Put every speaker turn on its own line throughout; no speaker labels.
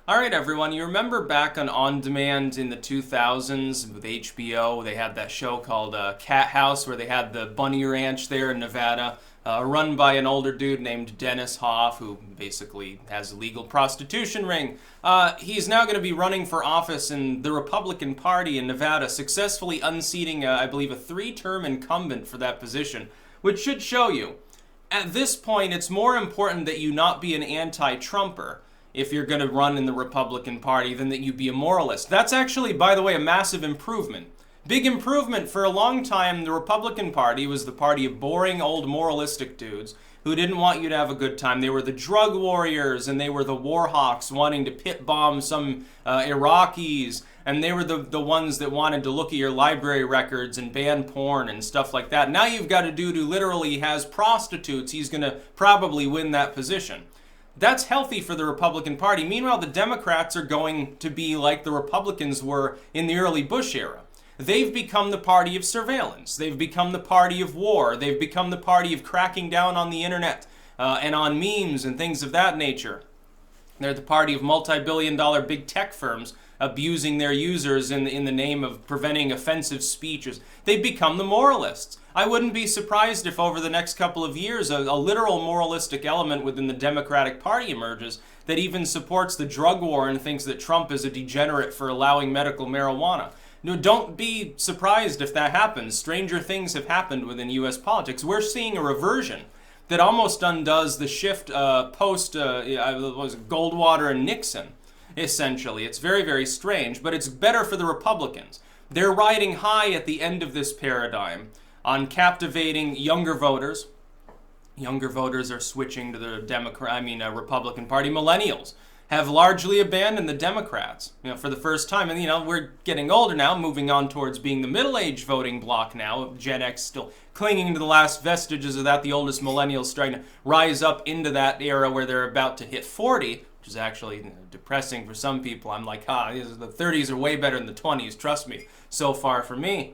All right, everyone, you remember back on Demand in the 2000s with HBO, they had that show called Cat House where they had the bunny ranch there in Nevada, run by an older dude named Dennis Hoff, who basically has a legal prostitution ring. He's now going to be running for office in the Republican Party in Nevada, successfully unseating, I believe, a 3-term incumbent for that position, which should show you, at this point, it's more important that you not be an anti-Trumper if you're going to run in the Republican Party than that you be a moralist. That's actually, by the way, a massive improvement. Big improvement. For a long time, the Republican Party was the party of boring old moralistic dudes who didn't want you to have a good time. They were the drug warriors, and they were the war hawks wanting to pit bomb some Iraqis, and they were the ones that wanted to look at your library records and ban porn and stuff like that. Now you've got a dude who literally has prostitutes. He's going to probably win that position. That's healthy for the Republican Party. Meanwhile, the Democrats are going to be like the Republicans were in the early Bush era. They've become the party of surveillance. They've become the party of war. They've become the party of cracking down on the internet and on memes and things of that nature. They're the party of multi-billion-dollar big tech firms abusing their users in the name of preventing offensive speeches. They've become the moralists. I wouldn't be surprised if over the next couple of years a literal moralistic element within the Democratic Party emerges that even supports the drug war and thinks that Trump is a degenerate for allowing medical marijuana. No, don't be surprised if that happens. Stranger things have happened within U.S. politics. We're seeing a reversion that almost undoes the shift post Goldwater and Nixon, essentially. It's very, very strange, but it's better for the Republicans. They're riding high at the end of this paradigm on captivating younger voters. Younger voters are switching to the Republican Party. Millennials have largely abandoned the Democrats, for the first time. And, we're getting older now, moving on towards being the middle-aged voting bloc now. Gen X still clinging to the last vestiges of that. The oldest millennials starting to rise up into that era where they're about to hit 40, which is actually depressing for some people. I'm like, the 30s are way better than the 20s. Trust me, so far for me.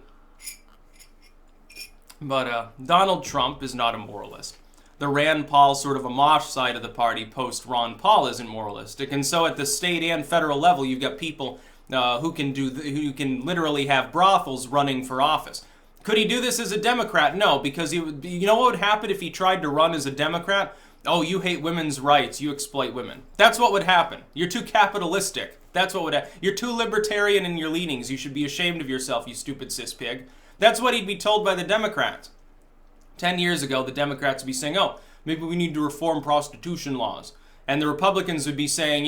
But Donald Trump is not a moralist. The Rand Paul sort of a mosh side of the party post Ron Paul isn't moralistic, and so at the state and federal level, you've got people who can literally have brothels running for office. Could he do this as a Democrat? No, because you know what would happen if he tried to run as a Democrat? Oh, you hate women's rights, you exploit women. That's what would happen. You're too capitalistic. That's what would happen. You're too libertarian in your leanings. You should be ashamed of yourself, you stupid cis pig. That's what he'd be told by the Democrats. 10 years ago, the Democrats would be saying, oh, maybe we need to reform prostitution laws. And the Republicans would be saying,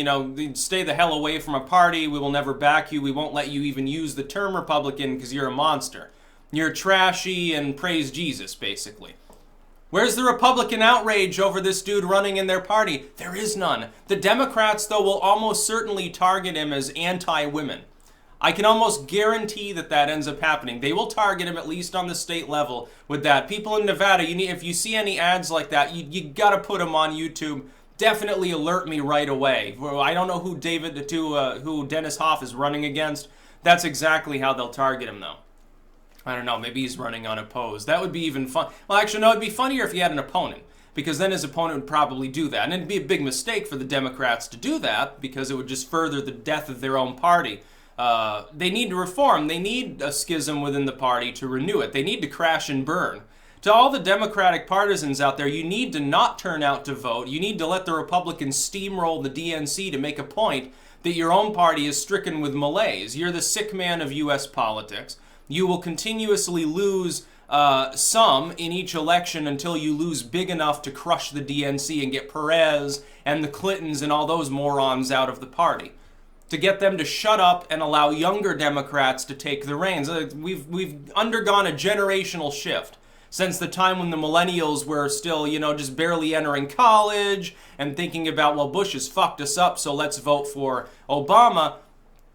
stay the hell away from a party. We will never back you. We won't let you even use the term Republican because you're a monster. You're trashy and praise Jesus, basically. Where's the Republican outrage over this dude running in their party? There is none. The Democrats, though, will almost certainly target him as anti-women. I can almost guarantee that ends up happening. They will target him at least on the state level with that. People in Nevada, if you see any ads like that, you gotta put them on YouTube. Definitely alert me right away. I don't know who Dennis Hoff is running against. That's exactly how they'll target him, though. I don't know, maybe he's running unopposed. That would be even fun. Well, actually, no, it'd be funnier if he had an opponent, because then his opponent would probably do that. And it'd be a big mistake for the Democrats to do that, because it would just further the death of their own party. They need to reform. They need a schism within the party to renew it. They need to crash and burn. To all the Democratic partisans out there, you need to not turn out to vote. You need to let the Republicans steamroll the DNC to make a point that your own party is stricken with malaise. You're the sick man of U.S. politics. You will continuously lose some in each election until you lose big enough to crush the DNC and get Perez and the Clintons and all those morons out of the party. To get them to shut up and allow younger Democrats to take the reins. We've undergone a generational shift since the time when the millennials were still, just barely entering college and thinking about, well, Bush has fucked us up, so let's vote for Obama.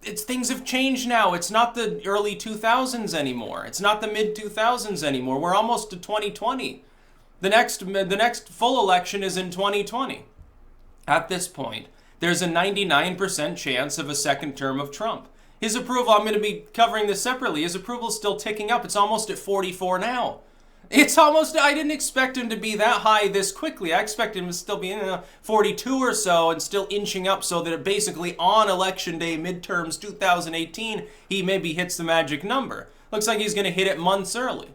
Things have changed now. It's not the early 2000s anymore. It's not the mid 2000s anymore. We're almost to 2020. The next full election is in 2020. At this point, there's a 99% chance of a second term of Trump. His approval, I'm going to be covering this separately, his approval is still ticking up. It's almost at 44 now. It's almost, I didn't expect him to be that high this quickly. I expected him to still be in 42 or so and still inching up so that it basically on election day, midterms 2018, he maybe hits the magic number. Looks like he's going to hit it months early.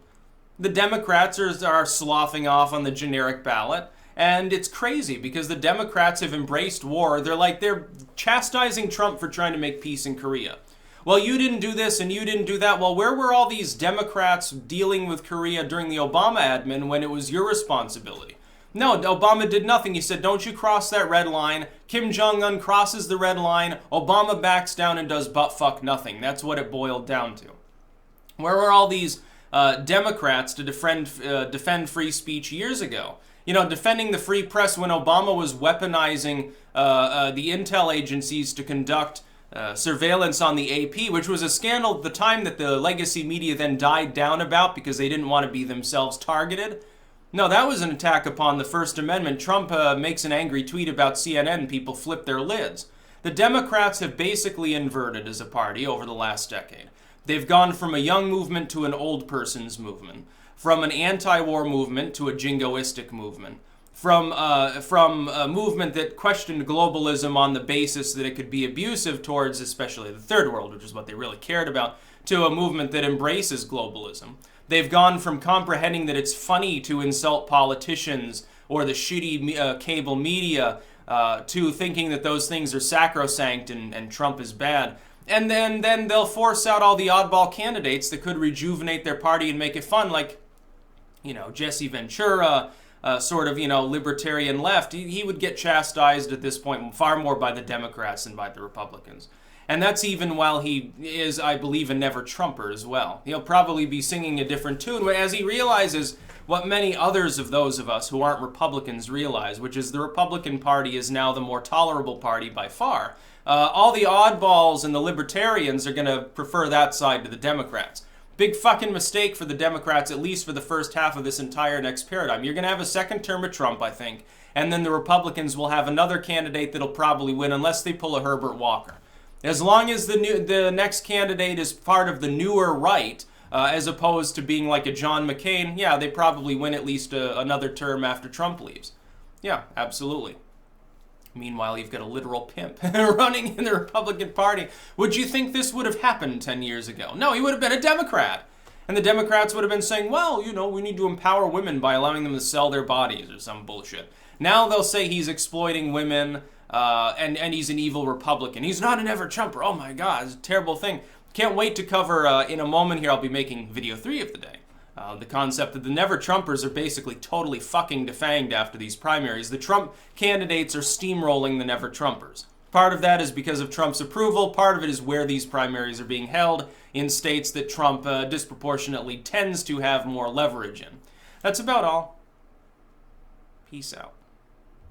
The Democrats are sloughing off on the generic ballot. And it's crazy because the Democrats have embraced war. They're chastising Trump for trying to make peace in Korea. Well, you didn't do this and you didn't do that. Well, where were all these Democrats dealing with Korea during the Obama admin when it was your responsibility? No, Obama did nothing. He said, don't you cross that red line. Kim Jong-un crosses the red line. Obama backs down and does butt-fuck nothing. That's what it boiled down to. Where were all these Democrats to defend free speech years ago? You know, defending the free press when Obama was weaponizing the intel agencies to conduct surveillance on the AP, which was a scandal at the time that the legacy media then died down about because they didn't want to be themselves targeted. No, that was an attack upon the First Amendment. Trump makes an angry tweet about CNN, people flip their lids. The Democrats have basically inverted as a party over the last decade. They've gone from a young movement to an old person's movement, from an anti-war movement to a jingoistic movement, from a movement that questioned globalism on the basis that it could be abusive towards especially the third world, which is what they really cared about, to a movement that embraces globalism. They've gone from comprehending that it's funny to insult politicians or the shitty cable media to thinking that those things are sacrosanct and Trump is bad. And then they'll force out all the oddball candidates that could rejuvenate their party and make it fun, like, you know, Jesse Ventura, sort of, you know, libertarian left. He would get chastised at this point far more by the Democrats than by the Republicans. And that's even while he is, I believe, a never-Trumper as well. He'll probably be singing a different tune as he realizes what many others of those of us who aren't Republicans realize, which is the Republican Party is now the more tolerable party by far. All the oddballs and the libertarians are going to prefer that side to the Democrats. Big fucking mistake for the Democrats, at least for the first half of this entire next paradigm. You're going to have a second term of Trump, I think, and then the Republicans will have another candidate that'll probably win unless they pull a Herbert Walker. As long as the next candidate is part of the newer right, as opposed to being like a John McCain, yeah, they probably win at least another term after Trump leaves. Yeah, absolutely. Meanwhile, you've got a literal pimp running in the Republican Party. Would you think this would have happened 10 years ago? No, he would have been a Democrat. And the Democrats would have been saying, well, you know, we need to empower women by allowing them to sell their bodies or some bullshit. Now they'll say he's exploiting women and he's an evil Republican. He's not an ever-Trumper. Oh my God, it's a terrible thing. Can't wait to cover, in a moment here, I'll be making video 3 of the day. The concept that the never-Trumpers are basically totally fucking defanged after these primaries. The Trump candidates are steamrolling the never-Trumpers. Part of that is because of Trump's approval. Part of it is where these primaries are being held in states that Trump disproportionately tends to have more leverage in. That's about all. Peace out.